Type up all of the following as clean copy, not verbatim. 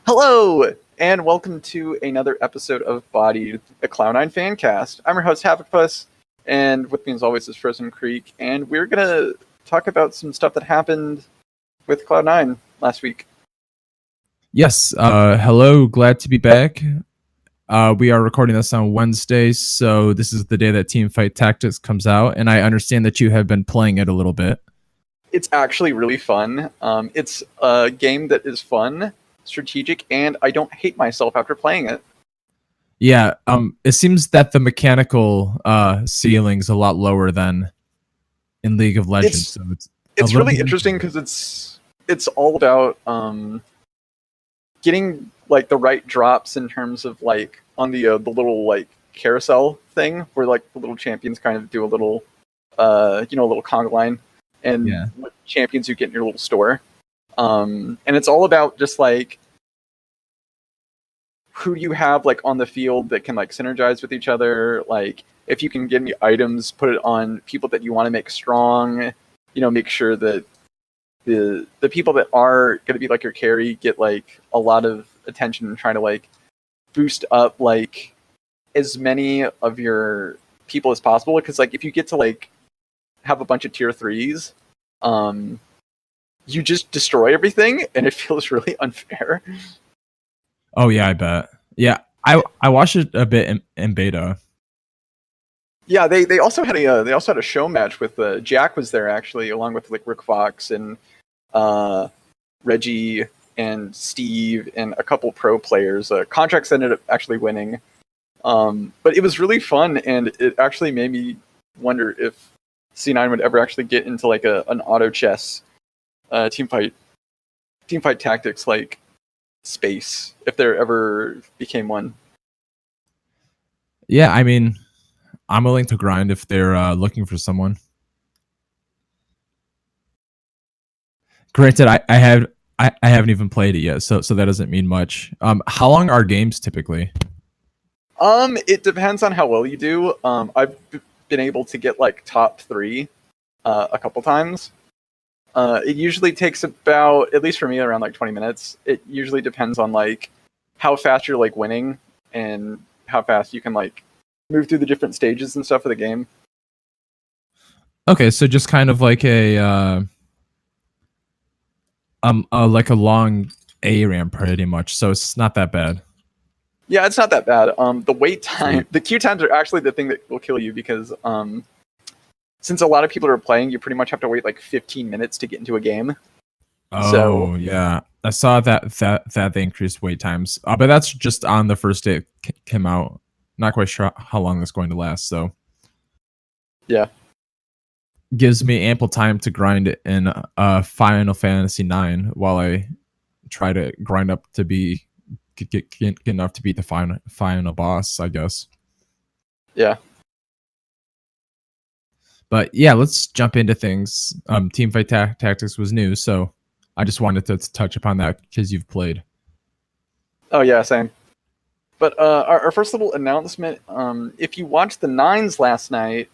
Hello, and welcome to another episode of Bodied, a Cloud9 fan cast. I'm your host, havokpus, and with me as always is Frozencreek, and we're going to talk about some stuff that happened with Cloud9 last week. Yes, hello, glad to be back. We are recording this on Wednesday, so this is the day that Teamfight Tactics comes out, and I understand that you have been playing it a little bit. It's actually really fun. It's a game that is fun, strategic, and I don't hate myself after playing it. Yeah, it seems that the mechanical ceiling's a lot lower than in League of Legends. So it's really interesting because it's all about getting like the right drops in terms of like on the little like carousel thing where like the little champions kind of do a little a little conga line and what champions you get in your little store. And it's all about just like who you have like on the field that can like synergize with each other. Like if you can get any items, put it on people that you want to make strong, make sure that the people that are going to be like your carry get like a lot of attention and trying to like boost up like as many of your people as possible. Because like if you get to like have a bunch of tier 3s, you just destroy everything and it feels really unfair. Oh yeah, I bet. Yeah, I watched it a bit in beta. Yeah, they also had a show match with Jack was there actually, along with like Rick Fox and Reggie and Steve and a couple pro players. Contracts ended up actually winning, but it was really fun, and it actually made me wonder if C9 would ever actually get into like an auto chess teamfight tactics like space if there ever became one. Yeah, I mean, I'm willing to grind if they're looking for someone. Granted, I haven't even played it yet, so that doesn't mean much. How long are games typically? It depends on how well you do. I've been able to get like top 3 a couple times. It usually takes about, at least for me, around like 20 minutes. It usually depends on like how fast you're like winning and how fast you can like move through the different stages and stuff of the game. Okay, so just kind of like like a long ARAM pretty much, so it's not that bad. Yeah, it's not that bad. The wait time, the queue times are actually the thing that will kill you because since a lot of people are playing, you pretty much have to wait like 15 minutes to get into a game. Oh, yeah. I saw that they increased wait times, but that's just on the first day it came out. Not quite sure how long that's going to last, so yeah. Gives me ample time to grind in Final Fantasy 9 while I try to grind up to be get enough to beat the final boss, I guess. Yeah. But yeah, let's jump into things. Teamfight Tactics was new, so I just wanted to touch upon that because you've played. Oh yeah, same. But our first little announcement, if you watched the Nines last night,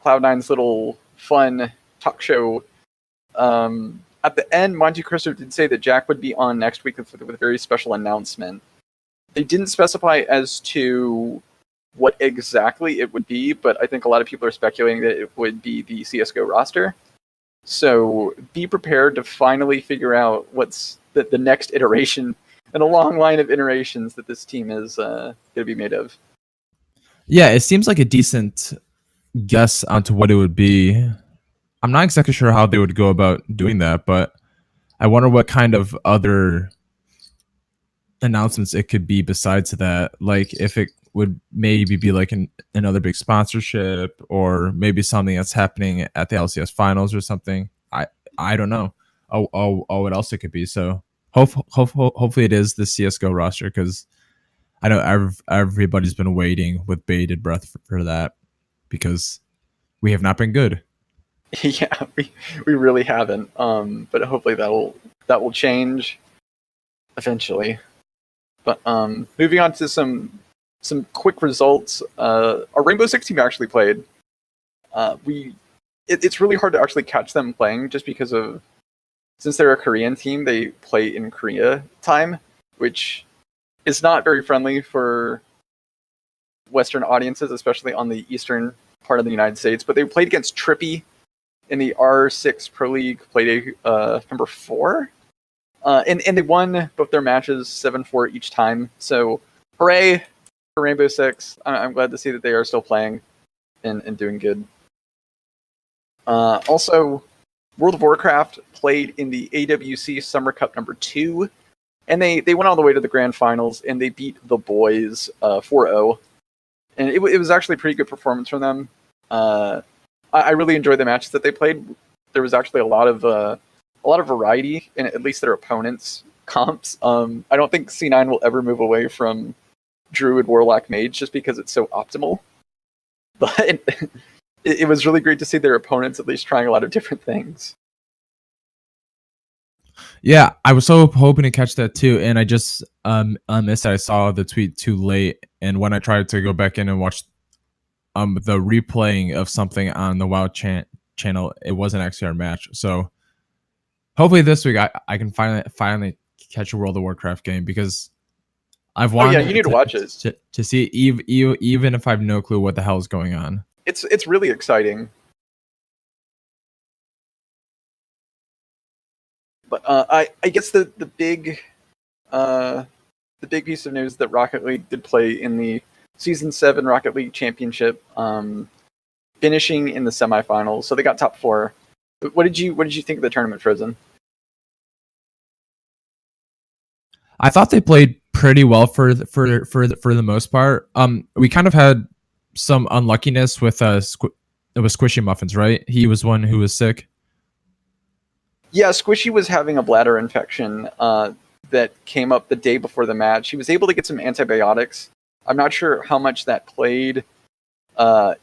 Cloud9's little fun talk show, at the end, Monte Cristo did say that Jack would be on next week with a very special announcement. They didn't specify as to what exactly it would be, but I think a lot of people are speculating that it would be the CSGO roster. So be prepared to finally figure out what's the next iteration in a long line of iterations that this team is going to be made of. Yeah, it seems like a decent guess onto what it would be. I'm not exactly sure how they would go about doing that, but I wonder what kind of other announcements it could be besides that. Like if it would maybe be like another big sponsorship, or maybe something that's happening at the LCS finals or something. I don't know. Oh, what else it could be. So hopefully it is the CS:GO roster, because I know everybody's been waiting with bated breath for that, because we have not been good. Yeah, we really haven't. But hopefully that will change eventually. But moving on to some quick results. Our Rainbow Six team actually played. It's really hard to actually catch them playing just because of, since they're a Korean team, they play in Korea time. which is not very friendly for Western audiences, especially on the eastern part of the United States. But they played against Trippy in the R6 Pro League Play number 4. And they won both their matches 7-4 each time. So hooray for Rainbow Six. I'm glad to see that they are still playing and doing good. Also, World of Warcraft played in the AWC Summer Cup number 2. And they went all the way to the grand finals, and they beat the boys 4-0. And it was actually a pretty good performance from them. I really enjoyed the matches that they played. There was actually a lot of variety in at least their opponents' comps. I don't think C9 will ever move away from Druid, Warlock, Mage just because it's so optimal. But it was really great to see their opponents at least trying a lot of different things. Yeah, I was so hoping to catch that too, and I just missed it. I saw the tweet too late, and when I tried to go back in and watch the replaying of something on the WoW channel, it wasn't actually our match. So hopefully this week I can finally catch a World of Warcraft game, because I've wanted. Oh yeah, you need to watch it to see even if I have no clue what the hell is going on. It's really exciting. But I guess the big piece of news that Rocket League did play in the Season 7 Rocket League Championship, finishing in the semifinals. So they got top 4. What did you think of the tournament, Frozen? I thought they played pretty well for the most part. We kind of had some unluckiness with it was Squishy Muffins, right? He was one who was sick. Yeah, Squishy was having a bladder infection that came up the day before the match. He was able to get some antibiotics. I'm not sure how much that played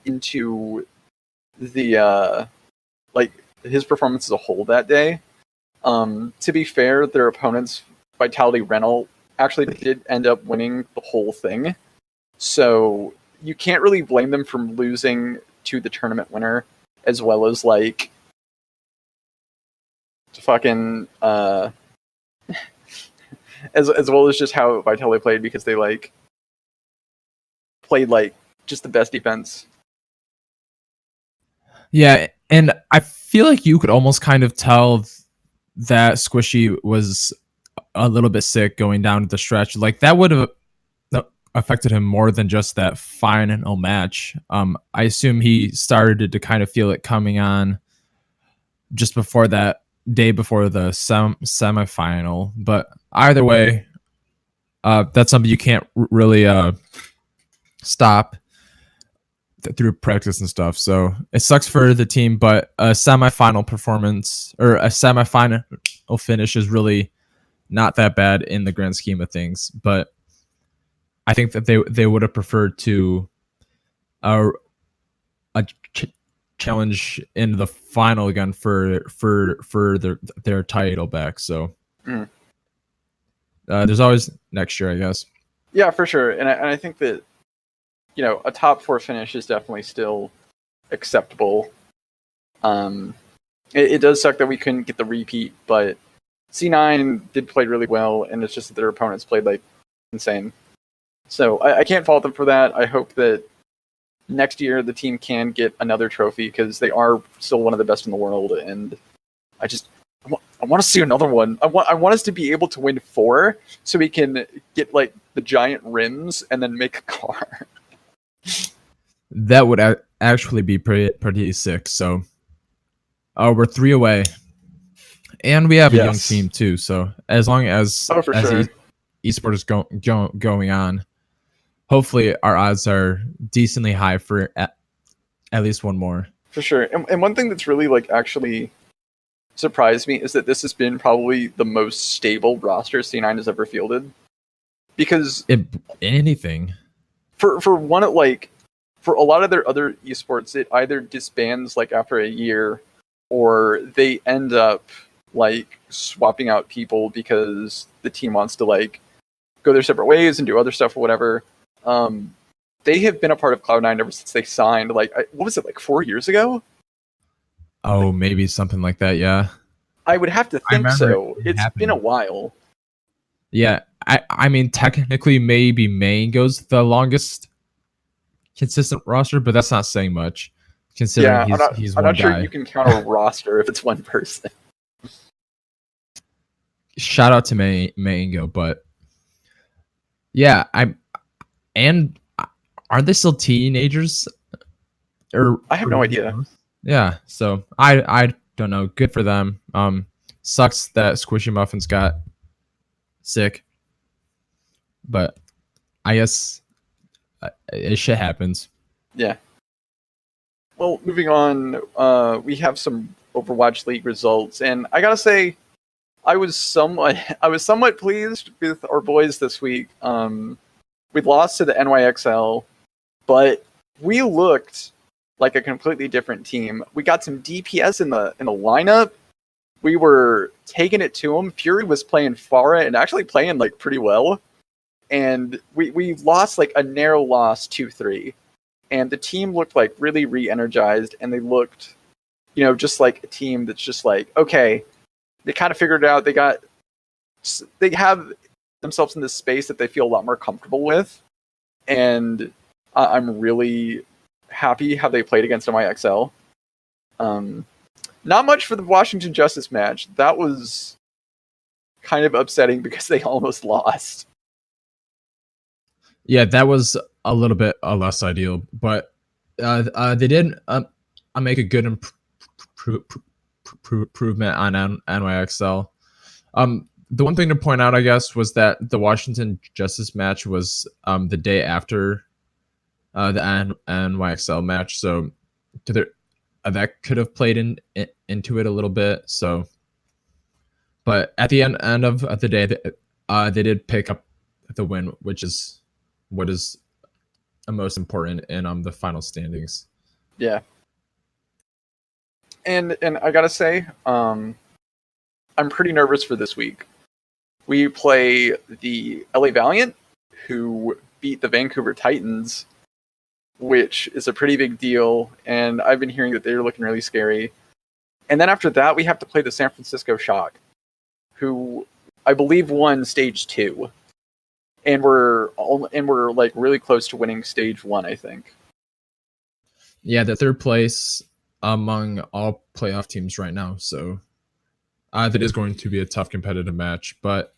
into the his performance as a whole that day. To be fair, their opponents, Vitality Rental, actually did end up winning the whole thing. So you can't really blame them for losing to the tournament winner, as well as fucking as well as just how Vitality played, because they played just the best defense. Yeah, and I feel like you could almost kind of tell that Squishy was a little bit sick going down the stretch. Like that would have affected him more than just that final match. I assume he started to kind of feel it coming on just before that day before the semifinal. But either way, that's something you can't really stop through practice and stuff. So it sucks for the team, but a semifinal performance or a semifinal finish is really not that bad in the grand scheme of things. But I think that they would have preferred to a challenge in the final again for their title back. So there's always next year, I guess. Yeah, for sure. And I think that, a top 4 finish is definitely still acceptable. It does suck that we couldn't get the repeat, but C9 did play really well, and it's just that their opponents played insane. So I can't fault them for that. I hope that next year the team can get another trophy, because they are still one of the best in the world, and I want to see another one. I want us to be able to win 4, so we can get the giant rims and then make a car. That would actually be pretty sick. So, we're 3 away, and we have a young team too. So as long as sure. esports is going on, hopefully our odds are decently high for at least one more. For sure. And one thing that's really actually surprised me is that this has been probably the most stable roster C9 has ever fielded. Because anything for one, for a lot of their other esports, it either disbands after a year, or they end up swapping out people because the team wants to go their separate ways and do other stuff or whatever. They have been a part of Cloud9 ever since they signed. What was it, 4 years ago? Oh, maybe something like that. Yeah, I would have to think so. It's been a while. Yeah, I mean technically maybe Maine goes the longest consistent roster, but that's not saying much considering Yeah, he's I'm one not sure you guy. can count a roster if it's one person. Shout out to Mango, but yeah, I'm and aren't they still teenagers I have or no maybe idea. both? Yeah, so I don't know. Good for them. Sucks that Squishy Muffins got sick, but I guess shit happens. Yeah. Well, moving on, we have some Overwatch League results, and I gotta say, I was somewhat pleased with our boys this week. We lost to the NYXL, but we looked like a completely different team. We got some DPS in the lineup. We were taking it to them. Fury was playing Pharah and actually playing like pretty well. And we lost like a narrow loss 2-3. And the team looked like really re-energized, and they looked, just like a team that's just like, okay, they kind of figured it out. They have themselves in this space that they feel a lot more comfortable with, and I'm really happy how they played against MIXL. Not much for the Washington Justice match. That was kind of upsetting because they almost lost. Yeah, that was a little bit less ideal, but they did make a good improvement on NYXL. The one thing to point out, I guess, was that the Washington Justice match was the day after the NYXL match, so that could have played into it a little bit. So, but at the end of the day, they did pick up the win, which is what is most important in the final standings. Yeah, and I gotta say, I'm pretty nervous for this week. We play the LA Valiant, who beat the Vancouver Titans, which is a pretty big deal. And I've been hearing that they're looking really scary. And then after that, we have to play the San Francisco Shock, who I believe won stage 2, and we're like really close to winning stage 1. I think. Yeah, the third place among all playoff teams right now. So that is going to be a tough competitive match. But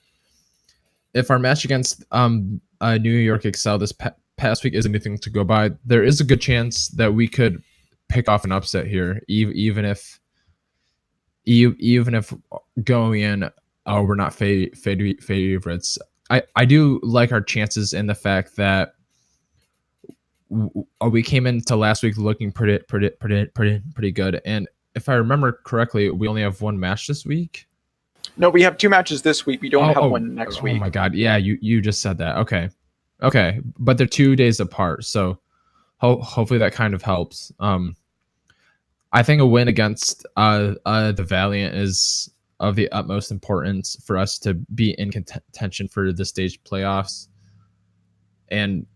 if our match against New York Excel this past week is anything to go by, there is a good chance that we could pick off an upset here, even if going in, we're not favorites. I do like our chances in the fact that we came into last week looking pretty good, and if I remember correctly, we only have one match this week. No, we have 2 matches this week. We don't Oh, have oh, one next oh week. my God! Yeah, you just said that. Okay, but they're 2 days apart, so hopefully that kind of helps. I think a win against the Valiant is of the utmost importance for us to be in contention for the stage playoffs, and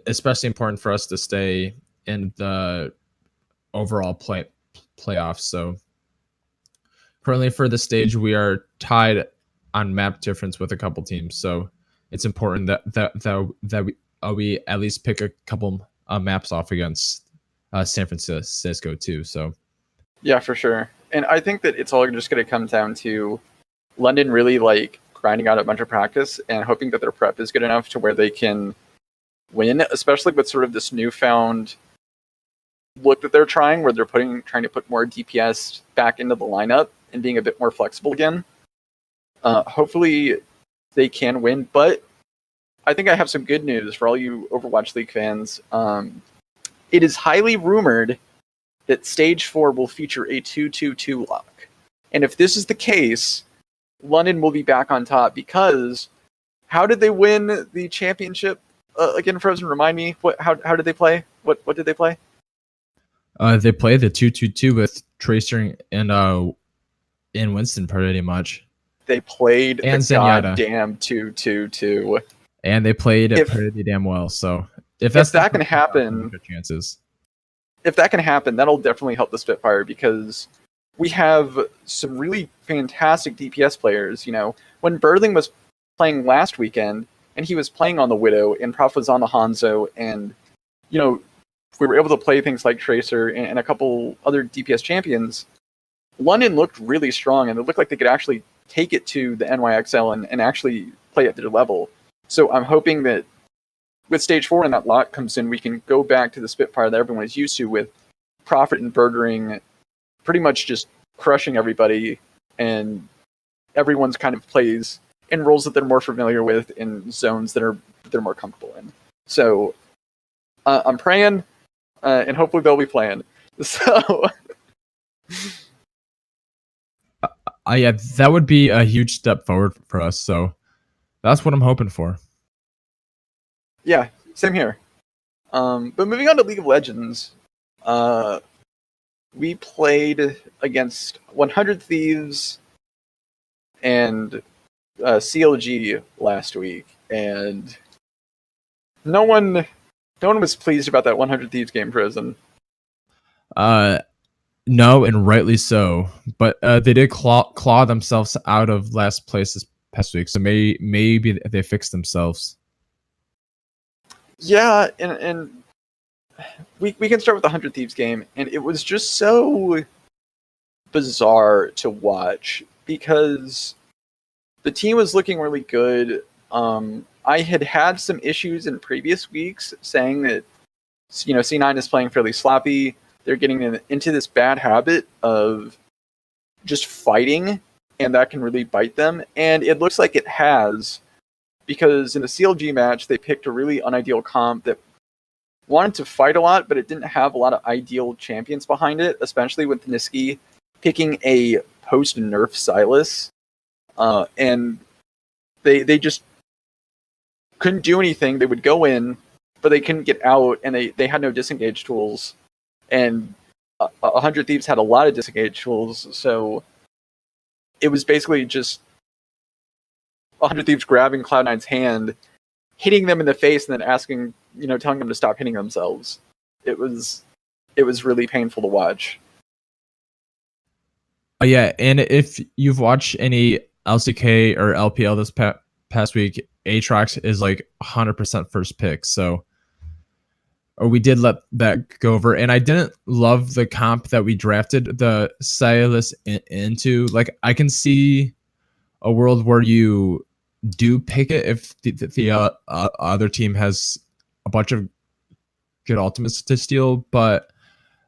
especially important for us to stay in the overall playoffs. So currently for the stage, we are tied on map difference with a couple teams. So it's important that we at least pick a couple maps off against San Francisco too. So Yeah, for sure. And I think that it's all just going to come down to London really like grinding out a bunch of practice and hoping that their prep is good enough to where they can win, especially with sort of this newfound look that they're trying, where they're trying to put more DPS back into the lineup and being a bit more flexible again. Hopefully they can win, but I think I have some good news for all you Overwatch League fans. It is highly rumored that Stage 4 will feature a 2-2-2 lock. And if this is the case, London will be back on top because how did they win the championship again, Frozen? Remind me, how did they play? What did they play? they play the 2-2-2 with Tracer and Winston pretty much. They played And the Zenyatta. goddamn 2-2-2. And they played it If pretty damn well. So if that's that can happen, good chances. if that can happen, that'll definitely help the Spitfire because we have some really fantastic DPS players. When Birdling was playing last weekend, and he was playing on the Widow, and Prof was on the Hanzo, and we were able to play things like Tracer and a couple other DPS champions. London looked really strong, and it looked like they could actually take it to the NYXL and actually play at their level. So I'm hoping that with Stage 4 and that lot comes in, we can go back to the Spitfire that everyone is used to, with Prophet and Bergering pretty much just crushing everybody, and everyone's kind of plays in roles that they're more familiar with, in zones that they're more comfortable in. So I'm praying, and hopefully they'll be playing. So yeah, that would be a huge step forward for us. So that's what I'm hoping for. Yeah, same here. But moving on to League of Legends, we played against 100 Thieves and CLG last week, and no one was pleased about that 100 Thieves game, Frozen. No, and rightly so. But they did claw themselves out of last place this past week, so maybe they fixed themselves. Yeah, and we can start with the 100 Thieves game, and it was just so bizarre to watch because the team was looking really good. I had some issues in previous weeks saying that C9 is playing fairly sloppy. They're getting into this bad habit of just fighting, and that can really bite them. And it looks like it has, because in the CLG match, they picked a really unideal comp that wanted to fight a lot, but it didn't have a lot of ideal champions behind it, especially with Niski picking a post-nerf Sylas. And they just couldn't do anything. They would go in, but they couldn't get out, and they had no disengage tools. And 100 Thieves had a lot of disengage tools, so it was basically just 100 Thieves grabbing Cloud9's hand, hitting them in the face, and then telling them to stop hitting themselves. It was really painful to watch. Yeah, and if you've watched any LCK or LPL this past week, Aatrox is like 100% first pick, so we did let that go over. And I didn't love the comp that we drafted the Sylas into. Like, I can see a world where you do pick it if the other team has a bunch of good ultimates to steal, but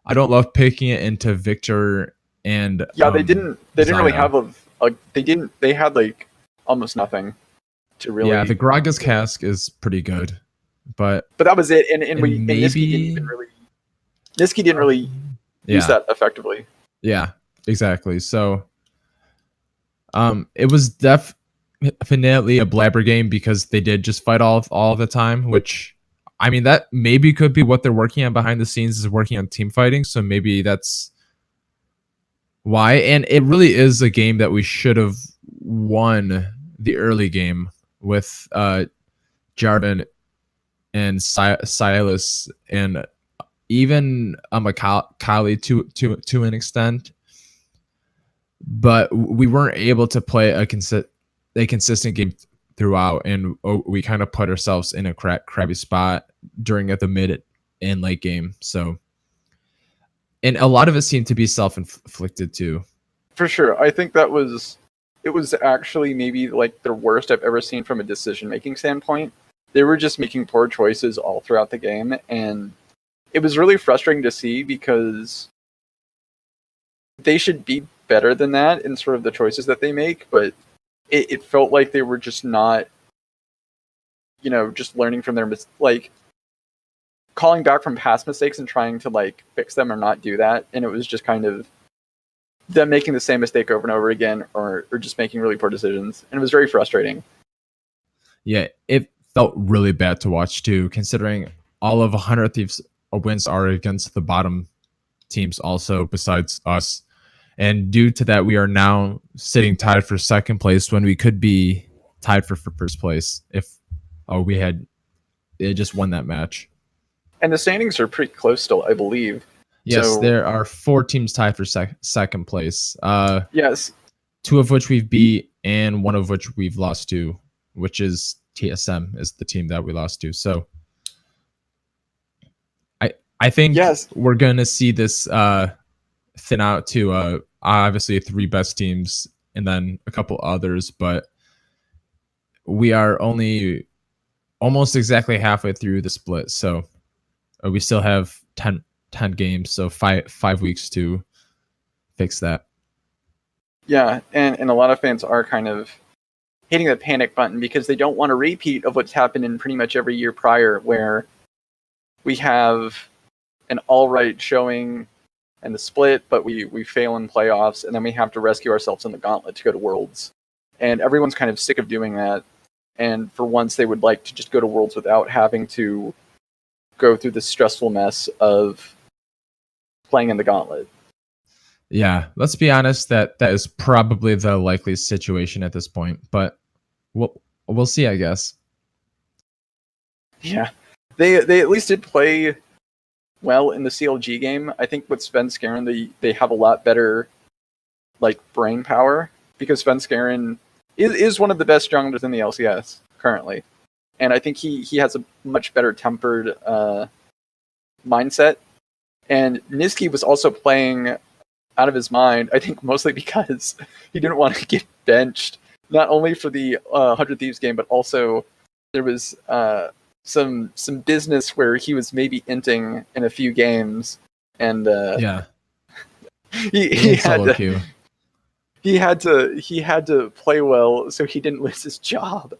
I don't love picking it into Victor and they didn't really have they had like almost nothing to really. Yeah, the Gragas cask is pretty good, but that was it. And Niski didn't really use that effectively. Yeah, exactly. So it was definitely a blabber game because they did just fight all the time, which, I mean, that maybe could be what they're working on behind the scenes, is working on team fighting. So maybe that's why. And it really is a game that we should have won the early game with Jarvan and Sylas and even Kali to an extent. But we weren't able to play a consistent game throughout, and we kind of put ourselves in a crabby spot during the mid and late game. So, and a lot of it seemed to be self-inflicted too. For sure, I think it was actually maybe like the worst I've ever seen from a decision-making standpoint. They were just making poor choices all throughout the game, and it was really frustrating to see because they should be better than that in sort of the choices that they make, but it felt like they were just not, just learning from their like calling back from past mistakes and trying to like fix them or not do that. And it was just kind of them making the same mistake over and over again, or just making really poor decisions. And it was very frustrating. Yeah, it felt really bad to watch too, considering all of 100 Thieves wins are against the bottom teams also besides us. And due to that, we are now sitting tied for second place when we could be tied for first place if we had just won that match. And the standings are pretty close still, I believe. Yes, there are 4 teams tied for second place. Yes. 2 of which we've beat and 1 of which we've lost to, which is TSM is the team that we lost to. So I think Yes. we're gonna see this thin out to obviously 3 best teams and then a couple others, but we are only almost exactly halfway through the split, so we still have 10 games, so five weeks to fix that. Yeah, and a lot of fans are kind of hitting the panic button because they don't want a repeat of what's happened in pretty much every year prior, where we have an all right showing in the split, but we fail in playoffs, and then we have to rescue ourselves in the gauntlet to go to Worlds. And everyone's kind of sick of doing that. And for once, they would like to just go to Worlds without having to go through the stressful mess of playing in the gauntlet. Yeah, let's be honest, that is probably the likeliest situation at this point, but we'll see, I guess. Yeah, they at least did play well in the CLG game. I think with Svenskeren, they have a lot better like brain power, because Svenskeren is one of the best junglers in the LCS currently, and I think he has a much better tempered mindset. And Niski was also playing out of his mind, I think mostly because he didn't want to get benched, not only for the 100 Thieves game, but also there was some business where he was maybe inting in a few games, and Yeah, he had to play well so he didn't lose his job.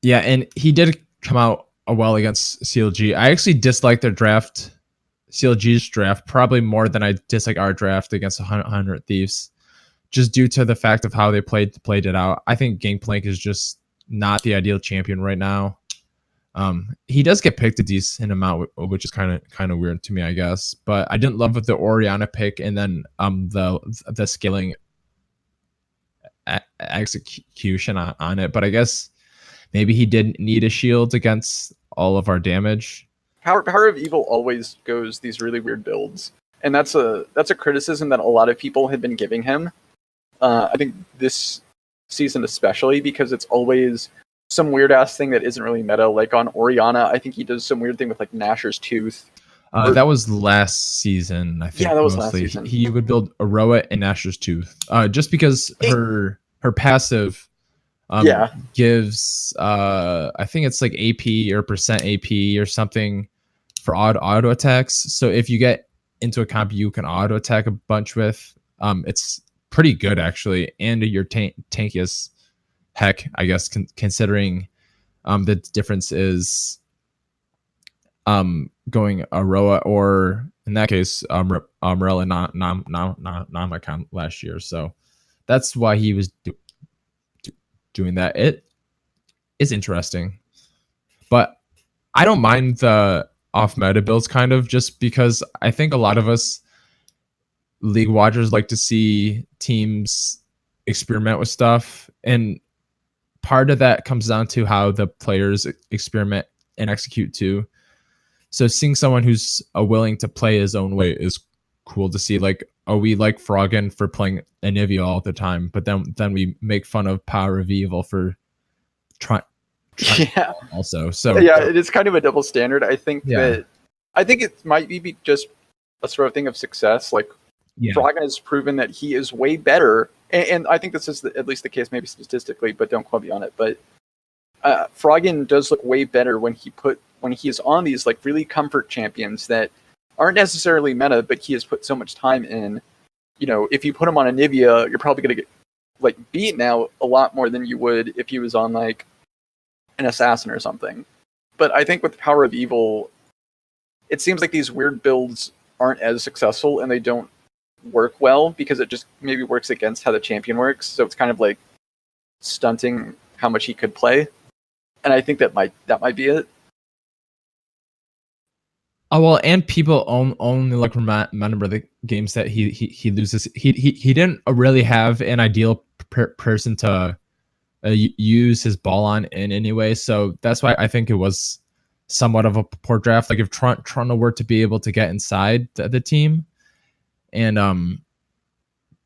Yeah, and he did come out well against CLG. I actually disliked their draft, CLG's draft, probably more than I dislike our draft against 100 Thieves, just due to the fact of how they played it out. I think Gangplank is just not the ideal champion right now. He does get picked a decent amount, which is kind of weird to me, I guess. But I didn't love the Orianna pick, and then the scaling execution on it. But I guess maybe he didn't need a shield against all of our damage. Power of Evil always goes these really weird builds, and that's a criticism that a lot of people have been giving him. I think this season especially, because it's always some weird ass thing that isn't really meta. Like on Orianna, I think he does some weird thing with like Nashor's Tooth. That was last season, I think. Yeah, that was mostly. last season. He would build Aroa and Nashor's Tooth, just because her passive gives I think it's like AP or percent AP or something for auto attacks. So if you get into a comp you can auto attack a bunch with, it's pretty good actually, and you're tanky as heck, I guess, considering the difference is going Aroa or in that case Morella not my account last year. So that's why he was doing that. It is interesting, but I don't mind the off meta builds kind of, just because I think a lot of us league watchers like to see teams experiment with stuff, and part of that comes down to how the players experiment and execute too. So seeing someone who's willing to play his own way is cool to see. Like, oh, we like Froggen for playing Anivia all the time, but then we make fun of Power of Evil for trying also. So yeah, it is kind of a double standard. I think it might be just a sort of thing of success. Like Froggen has proven that he is way better, and I think this is at least the case, maybe statistically, but don't quote me on it. But Froggen does look way better when he is on these like really comfort champions that aren't necessarily meta, but he has put so much time in. You know, if you put him on Anivia, you're probably going to get like beat now a lot more than you would if he was on like an assassin or something. But I think with Power of Evil, it seems like these weird builds aren't as successful, and they don't work well because it just maybe works against how the champion works. So it's kind of like stunting how much he could play. And I think that might be it. Oh well, and people only like remember the games that he loses. He didn't really have an ideal person to use his ball on in any way. So that's why I think it was somewhat of a poor draft. Like if Toronto were to be able to get inside the team and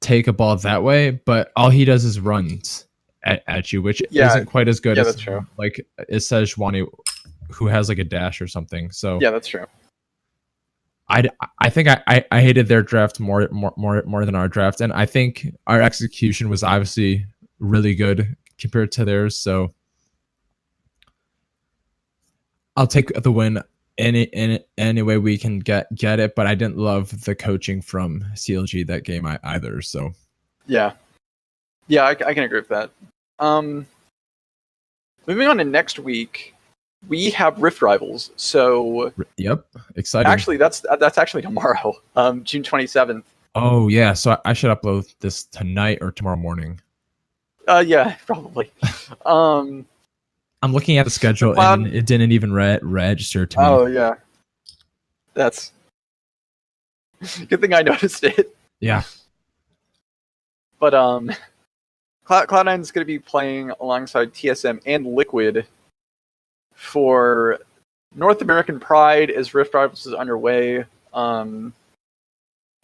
take a ball that way, but all he does is runs, at you, which Yeah, isn't quite as good yeah, as that's true. like it says Sejuani, who has like a dash or something. So Yeah, that's true. I, I think I hated their draft more than our draft, and I think our execution was obviously really good compared to theirs. So I'll take the win any way we can get it. But I didn't love the coaching from CLG that game either. So Yeah, yeah, I can agree with that. Moving on to next week, we have Rift Rivals. So yep, exciting. actually, that's actually tomorrow, June 27th. Oh yeah, so I should upload this tonight or tomorrow morning. Yeah, probably. Um, I'm looking at the schedule Cloud. and it didn't even register to me. Oh yeah, that's good thing I noticed it. Yeah. But Cloud9 is going to be playing alongside TSM and Liquid for North American Pride as Rift Rivals is underway.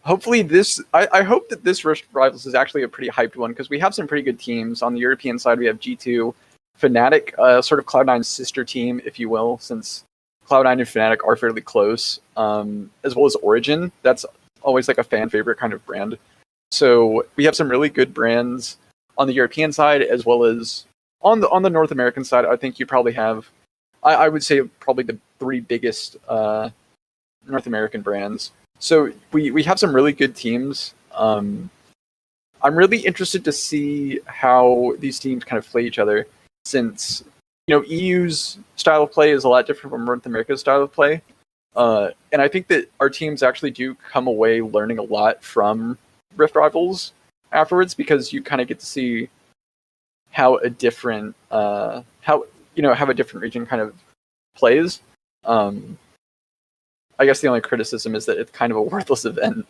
Hopefully I hope that this Rift Rivals is actually a pretty hyped one because we have some pretty good teams. On the European side, we have G2, Fnatic, sort of Cloud9's sister team, if you will, since Cloud9 and Fnatic are fairly close, as well as Origin. That's always like a fan favorite kind of brand. So we have some really good brands on the European side, as well as on the North American side. I think you probably have, I would say, probably the three biggest North American brands. So we have some really good teams. I'm really interested to see how these teams kind of play each other, since EU's style of play is a lot different from North America's style of play, and I think that our teams actually do come away learning a lot from Rift Rivals afterwards, because you kind of get to see how a different how a different region kind of plays. I guess the only criticism is that it's kind of a worthless event.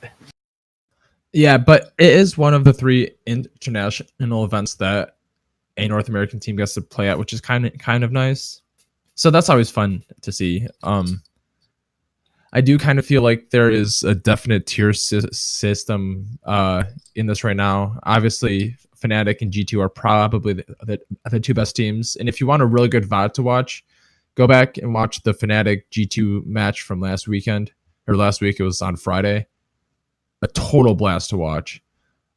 Yeah, but it is one of the 3 international events that a North American team gets to play at, which is kind of nice. So that's always fun to see. I do kind of feel like there is a definite tier system in this right now. Obviously, Fnatic and G2 are probably the 2 best teams. And if you want a really good VOD to watch, go back and watch the Fnatic G2 match from last weekend. Or last week, it was on Friday. A total blast to watch.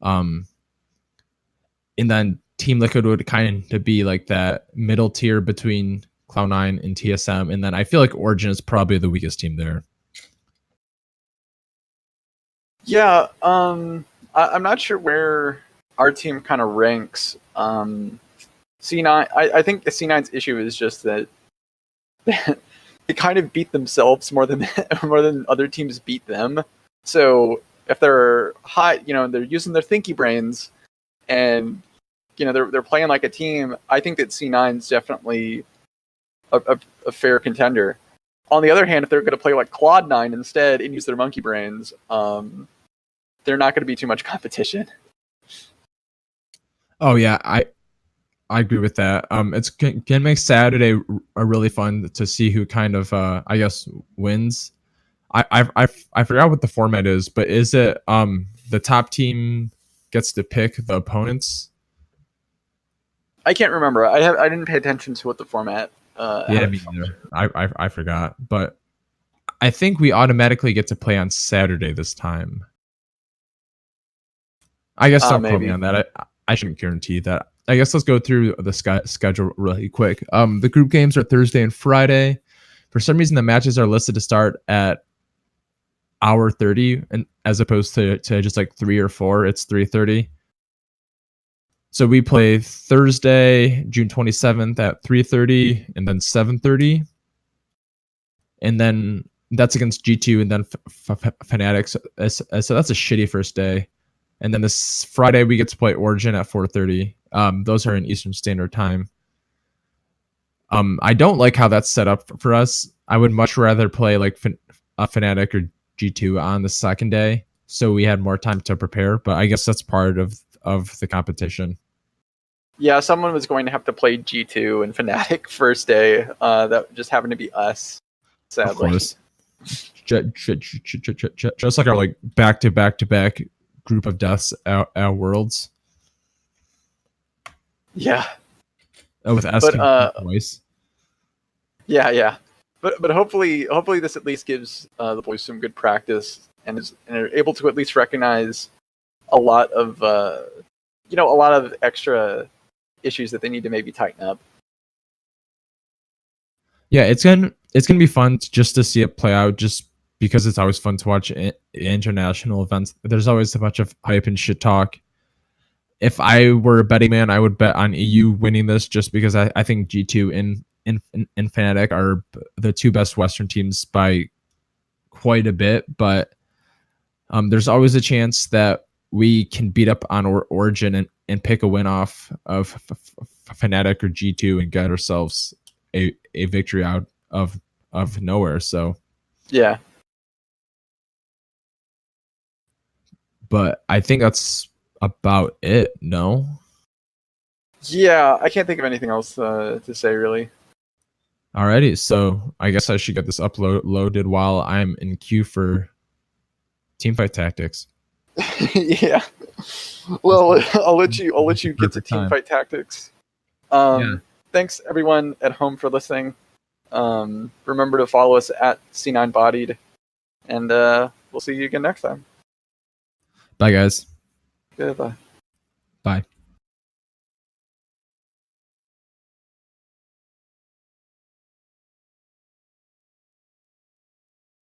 And then Team Liquid would kind of be like that middle tier between Cloud9 and TSM. And then I feel like Origin is probably the weakest team there. Yeah, I'm not sure where our team kind of ranks. C9, I think the C9's issue is just that they kind of beat themselves more than other teams beat them. So if they're high, they're using their thinky brains, and they're playing like a team. I think that C9's definitely a fair contender. On the other hand, if they're going to play like Cloud9 instead and use their monkey brains, they're not going to be too much competition. Oh yeah, I agree with that. It's can make Saturday a really fun to see who kind of I guess wins. I forgot what the format is, but is it the top team gets to pick the opponents? I can't remember. I didn't pay attention to what the format. Yeah, me neither. I forgot, but I think we automatically get to play on Saturday this time. I guess don't quote me on that. I shouldn't guarantee that. I guess let's go through the schedule really quick. The group games are Thursday and Friday. For some reason, the matches are listed to start at hour 30, and as opposed to just like 3 or 4, it's 3:30. So we play Thursday, June 27th at 3:30, and then 7:30, and then that's against G2 and then Fnatic. So that's a shitty first day. And then this Friday we get to play Origin at 4:30. Those are in Eastern Standard Time. I don't like how that's set up for us. I would much rather play like Fnatic or G2 on the second day, so we had more time to prepare. But I guess that's part of the competition. Yeah, someone was going to have to play G2 and Fnatic first day. That just happened to be us, sadly. Of course. Just like our like back to back group of deaths at Worlds. Yeah, with asking but twice. yeah. But hopefully this at least gives the boys some good practice and are able to at least recognize a lot of a lot of extra issues that they need to maybe tighten up. Yeah, it's gonna be fun just to see it play out. Just because it's always fun to watch international events. There's always a bunch of hype and shit talk. If I were a betting man, I would bet on EU winning this just because I think G2 and Fnatic are the two best Western teams by quite a bit. But there's always a chance that we can beat up on Origin and pick a win off of Fnatic or G2 and get ourselves a victory out of nowhere. So, Yeah. but I think that's about it. No. Yeah, I can't think of anything else to say really. Alrighty, so I guess I should get this uploaded while I'm in queue for teamfight tactics. Yeah. Well, I'll let you get to Perfect time. teamfight tactics. Yeah. Thanks everyone at home for listening. Remember to follow us at C9 Bodied, and we'll see you again next time. Bye, guys. Goodbye. Bye.